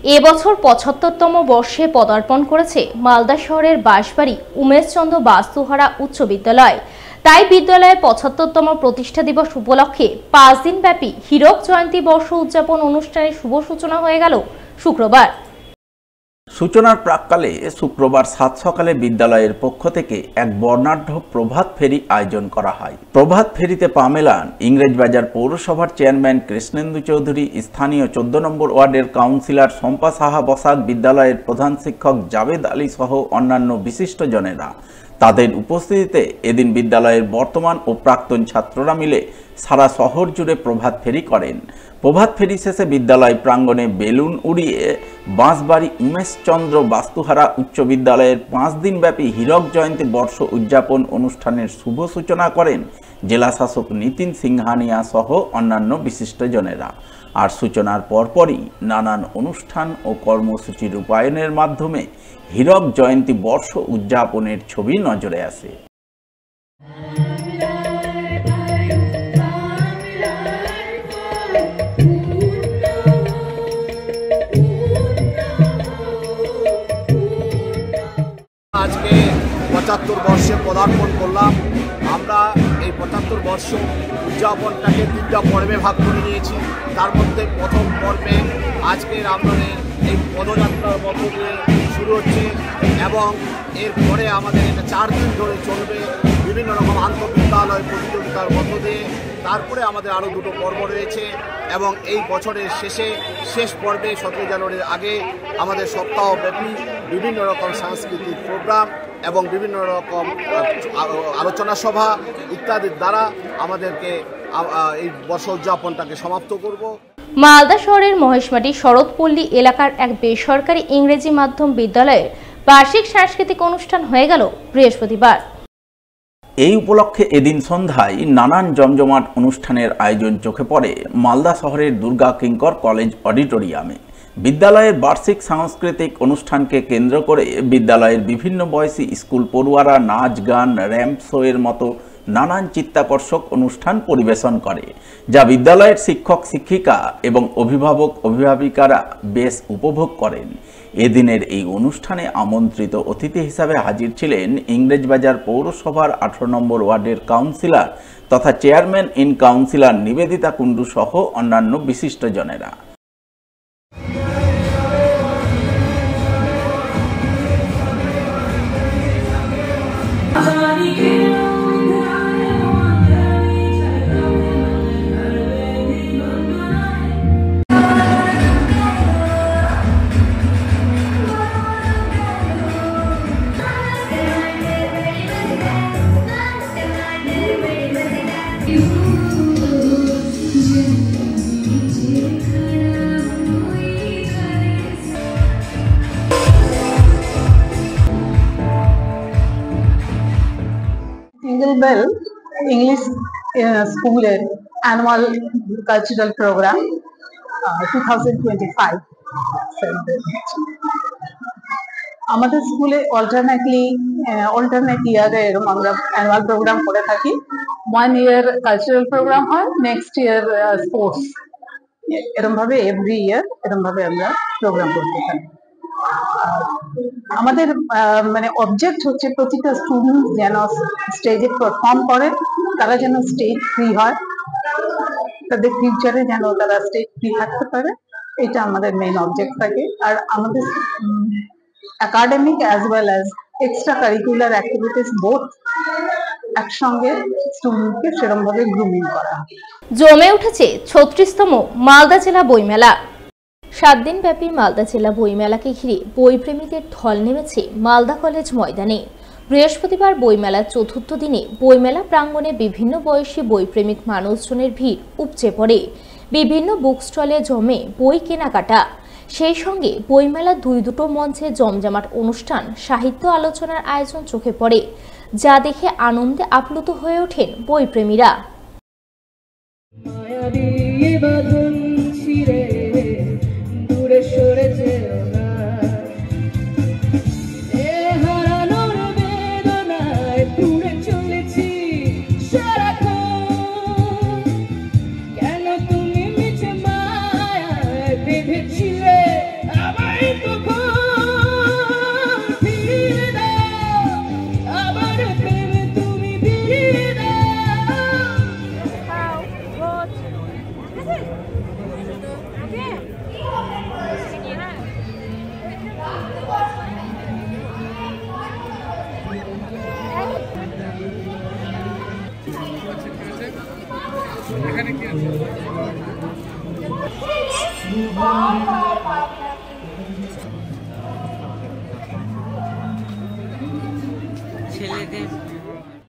এবছর ৭৫তম বর্ষে পদার্পণ করেছে মালদা শহরের বাঁশবাড়ি উমেশচন্দ্র বাস্তুহারা উচ্চ বিদ্যালয়। তাই বিদ্যালয়ের ৭৫তম প্রতিষ্ঠা দিবস উপলক্ষে ৫ দিনব্যাপী হীরক জয়ন্তী বর্ষ উদযাপন অনুষ্ঠানের শুভ সূচনা হয়ে গেল শুক্রবার। সূচনার প্রাক্কালে শুক্রবার সাত সকালে বিদ্যালয়ের পক্ষ থেকে এক বর্ণাঢ্য প্রভাত ফেরি আয়োজন করা হয়। প্রভাত ফেরিতে পা মেলান ইংরেজবাজার পৌরসভার চেয়ারম্যান কৃষ্ণেন্দু চৌধুরী, স্থানীয় ১৪ নম্বর ওয়ার্ডের কাউন্সিলর শম্পা সাহা বসাক, বিদ্যালয়ের প্রধান শিক্ষক জাভেদ আলী সহ অন্যান্য বিশিষ্টজনেরা। তাদের উপস্থিতিতে এদিন বিদ্যালয়ের বর্তমান ও প্রাক্তন ছাত্ররা মিলে সারা শহর জুড়ে প্রভাত ফেরি করেন। প্রভাত ফেরি শেষে বিদ্যালয় প্রাঙ্গণে বেলুন উড়িয়ে বাঁশবাড়ি উমেশচন্দ্র বাস্তুহারা উচ্চ বিদ্যালয়ের ৫ দিনব্যাপী হীরক জয়ন্তী বর্ষ উদযাপন অনুষ্ঠানের শুভ সূচনা করেন জেলা শাসক নিতিন সিংহানিয়া সহ অন্যান্য বিশিষ্টজনেরা। আর সূচনার পরপরই নানান অনুষ্ঠান ও কর্মসূচি রূপায়ণের মাধ্যমে হীরক জয়ন্তী বর্ষ উদযাপনের ছবি নজরে আসে। আজকে ৭৫ বর্ষে পদার্পণ করলাম। আমরা এই ৭৫ বর্ষ উদযাপনটাকে ৩টা পর্বে ভাগ করে নিয়েছি। তার মধ্যে প্রথম পর্বে আজকের আমাদের এই পদযাত্রার মধ্য দিয়ে শুরু হচ্ছে এবং এরপরে আমাদের এটা ৪ দিন ধরে চলবে বিভিন্ন রকম আন্তঃবিদ্যালয় প্রতিযোগিতার মধ্য দিয়ে। তারপরে আমাদের আরও 2টো পর্ব রয়েছে এবং এই বছরের শেষ পর্বে ১৭ জানুয়ারির আগে আমাদের সপ্তাহব্যাপী বিভিন্ন রকম সাংস্কৃতিক প্রোগ্রাম এবং বিভিন্ন রকম আলোচনা সভা ইত্যাদির দ্বারা আমাদেরকে এই বর্ষ উদযাপনটাকে সমাপ্ত করব। মালদা শহরের মহেশমাটি শরৎপল্লী এলাকার এক বেসরকারি ইংরেজি মাধ্যম বিদ্যালয়ের বার্ষিক সাংস্কৃতিক অনুষ্ঠান হয়ে গেল বৃহস্পতিবার। এই উপলক্ষে এদিন সন্ধ্যায় নানান জমজমাট অনুষ্ঠানের আয়োজন চোখে পড়ে মালদা শহরের দুর্গা কিঙ্কর কলেজ অডিটোরিয়ামে। বিদ্যালয়ের বার্ষিক সাংস্কৃতিক অনুষ্ঠানকে কেন্দ্র করে বিদ্যালয়ের বিভিন্ন বয়সী স্কুল পড়ুয়ারা নাচ, গান, র্যাম্প শো এর মতো নানান চিত্তাকর্ষক অনুষ্ঠান পরিবেশন করে, যা বিদ্যালয়ের শিক্ষক শিক্ষিকা এবং অভিভাবক অভিভাবিকারা বেশ উপভোগ করেন। এদিনের এই অনুষ্ঠানে আমন্ত্রিত অতিথি হিসাবে হাজির ছিলেন ইংরেজবাজার পৌরসভার ১৮ নম্বর ওয়ার্ডের কাউন্সিলর তথা chairman in councillor Nivedita Kundu সহ অন্যান্য বিশিষ্টজনেরা। Single Bell English স্কুলের অ্যানুয়াল কালচারাল প্রোগ্রাম 2025 আমাদের স্কুলে অল্টারনেট ইয়ারে এরকম আমরা অ্যানুয়াল প্রোগ্রাম করে থাকি। 1 ইয়ার কালচারাল প্রোগ্রাম হয়, নেক্সট ইয়ার স্পোর্টস, এরকম ভাবে এভরি ইয়ার এরকম ভাবে আমরা প্রোগ্রাম করতে থাকি। আমাদের মানে অবজেক্ট হচ্ছে প্রতিটা স্টুডেন্ট যেন স্টেজে পারফর্ম করে, তারা যেন স্টেজ ফ্রি হয়, তাদের ফিউচারে যেন তারা স্টেজ ফ্রি থাকতে পারে, এটা আমাদের মেইন অবজেক্ট থাকে। আর আমাদের academic as well as extra curricular activities both একসঙ্গে স্টুডেন্টকে সেরকম ভাবে গ্রুমিং করা। জমে উঠেছে ৩৬তম মালদা জেলা বইমেলা। 7 দিনব্যাপী মালদা জেলা বইমেলাকে ঘিরে বইপ্রেমীদের ঢল নেমেছে মালদা কলেজ ময়দানে। বৃহস্পতিবার বইমেলার ৪র্থ দিনে বইমেলা প্রাঙ্গণে বিভিন্ন বয়সী বইপ্রেমিক মানুষজনের ভিড় উপচে পড়ে। বিভিন্ন বুক স্টলে জমে বই কেনাকাটা, সেই সঙ্গে বইমেলা দুটো মঞ্চে জমজমাট অনুষ্ঠান, সাহিত্য আলোচনার আয়োজন চোখে পড়ে, যা দেখে আনন্দে আপ্লুত হয়ে ওঠেন বইপ্রেমীরা। কেন তুমি মিছে মায়ায় বেঁধেছিলে এখানে কি আছে